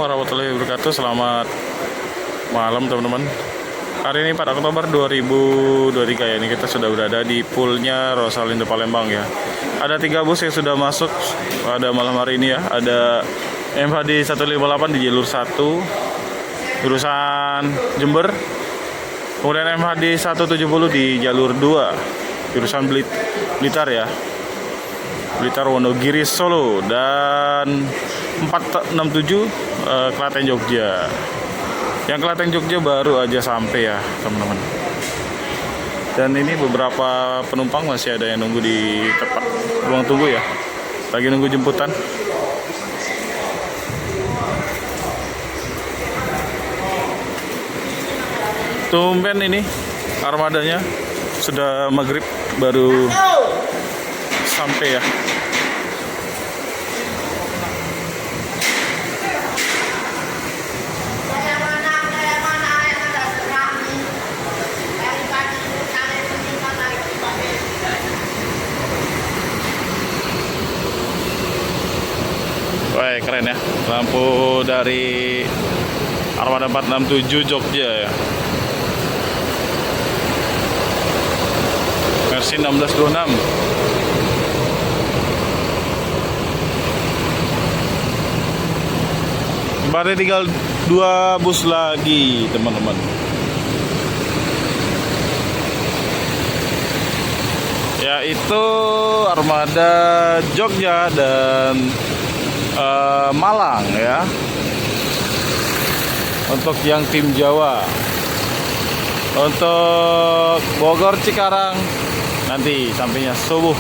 warahmatullahi wabarakatuh. Selamat malam teman-teman. Hari ini 4 Oktober 2023 ya. Ini kita sudah berada di poolnya Rosalindo Palembang ya. Ada 3 bus yang sudah masuk pada malam hari ini ya. Ada MHD 158 di jalur 1 jurusan Jember. Kemudian MHD 170 di jalur 2 jurusan Blitar ya. Blitar, Wonogiri, Solo, dan 467 Klaten Jogja. Yang Klaten Jogja baru aja sampai ya teman-teman. Dan ini beberapa penumpang masih ada yang nunggu di tempat ruang tunggu ya, lagi nunggu jemputan. Tumben ini armadanya sudah maghrib baru sampai ya. Wah, keren ya, lampu dari Armada 467 Jogja ya, versi 1626. Berarti tinggal 2 bus lagi teman-teman. Yaitu Armada Jogja dan Malang ya. Untuk yang tim Jawa. Untuk Bogor Cikarang nanti sampainya subuh.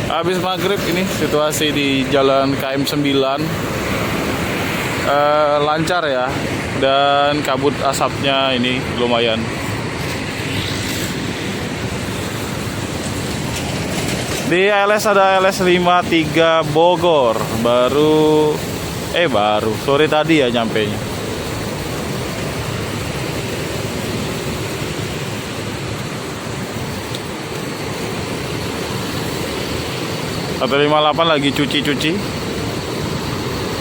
Habis maghrib ini situasi di jalan KM 9 lancar ya, dan kabut asapnya ini lumayan. Di LS ada LS 53 Bogor, baru sore tadi ya nyampenya. Satu 58 lagi cuci-cuci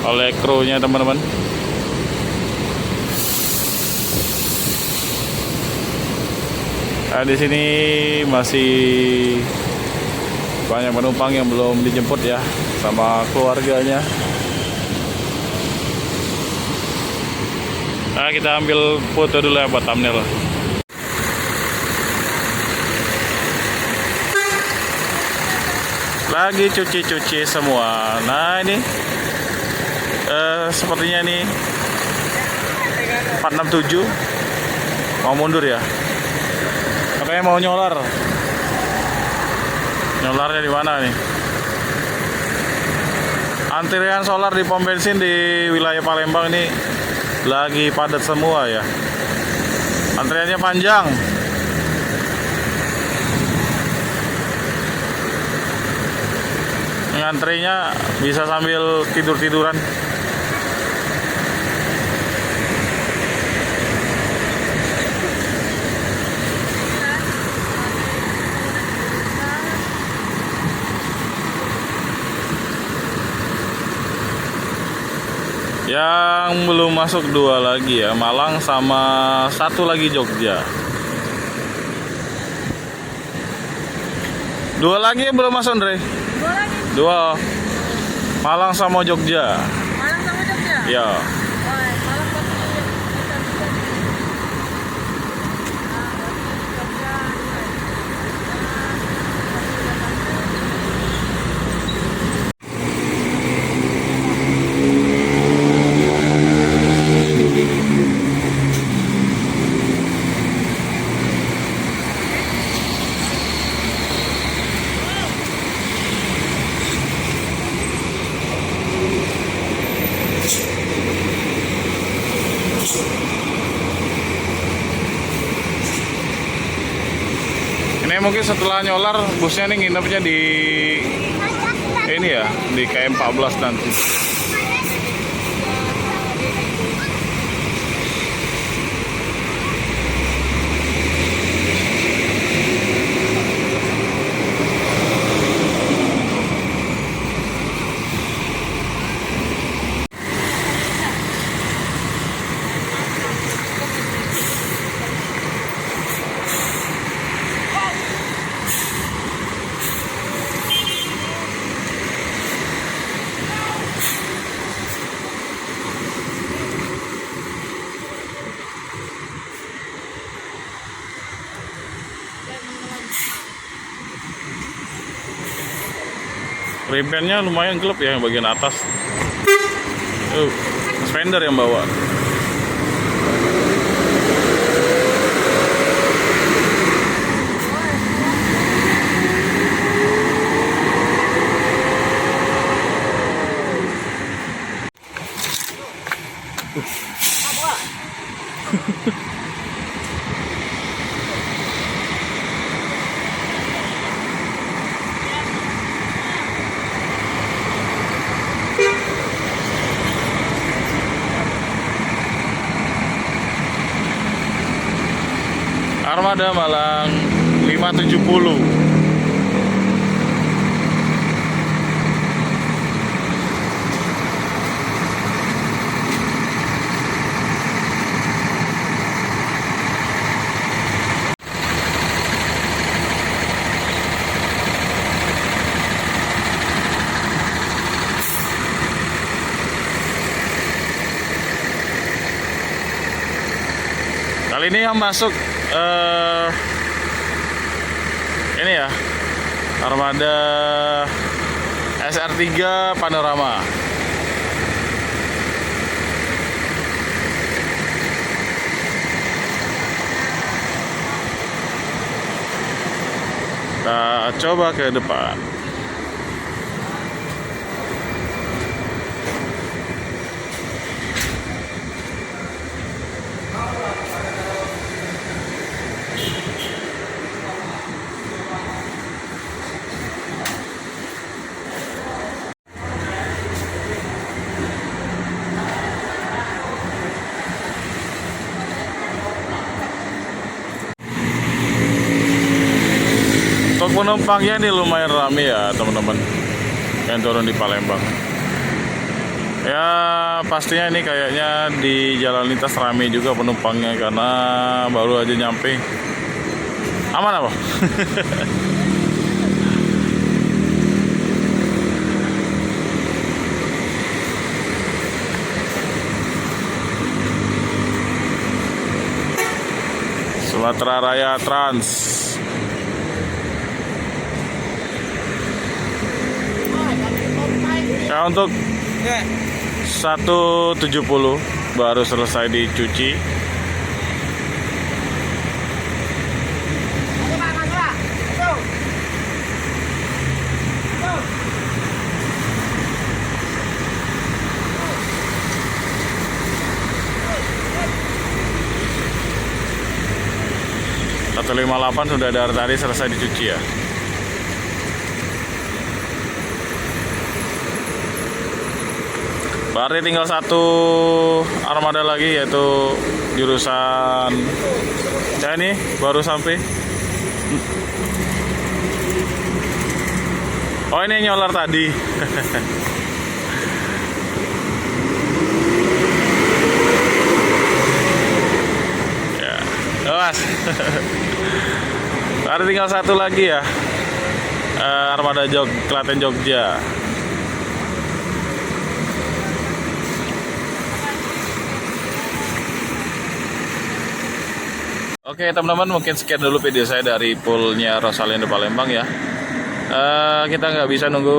oleh kru-nya teman-teman. Nah, di sini masih banyak penumpang yang belum dijemput ya sama keluarganya. Nah, kita ambil foto dulu ya buat thumbnail. Lagi cuci-cuci semua. Nah ini sepertinya nih 467 mau mundur ya, katanya mau nyolar. Nyolarnya di mana nih? Antrian solar di pom bensin di wilayah Palembang ini lagi padat semua ya, antriannya panjang. Ngantrinya bisa sambil tidur-tiduran. Yang belum masuk 2 lagi ya, Malang sama 1 lagi Jogja. 2 lagi yang belum masuk, Andre. 2 lagi. 2. Malang sama Jogja. Malang sama Jogja? Ya. Malang sama Jogja. Ini mungkin setelah nyolar busnya nih nginepnya di ini ya, di KM 14 nanti. Rimpennya lumayan gelap ya yang bagian atas. Fender yang bawa. Armada Malang 570. Kali ini yang masuk ini ya, Armada SR3 Panorama. Kita coba ke depan. Untuk penumpangnya ini lumayan ramai ya teman-teman yang turun di Palembang. Ya pastinya ini kayaknya di jalan lintas ramai juga penumpangnya karena baru aja nyampe. Aman apa? Sumatera Raya Trans. Ya untuk 170 baru selesai dicuci. Satu 58 sudah dari tadi selesai dicuci ya. Berarti tinggal satu armada lagi yaitu jurusan ya ini baru sampai. Oh ini nyolar tadi. Ya, awas. Berarti tinggal satu lagi ya. Armada Klaten Jogja. Oke teman-teman, mungkin sekian dulu video saya dari poolnya Rosalindo Palembang ya. Kita nggak bisa nunggu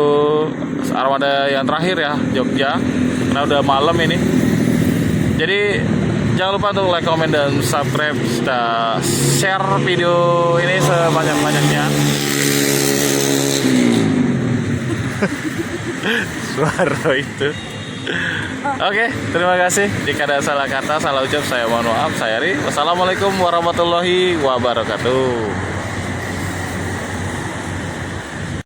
armada yang terakhir ya, Jogja, karena udah malam ini. Jadi jangan lupa untuk like, comment, dan subscribe, share video ini sebanyak-banyaknya. Suara itu. Oke, terima kasih. Jika ada salah kata, salah ucap, saya mohon maaf. Saya Ari. Wassalamualaikum warahmatullahi wabarakatuh.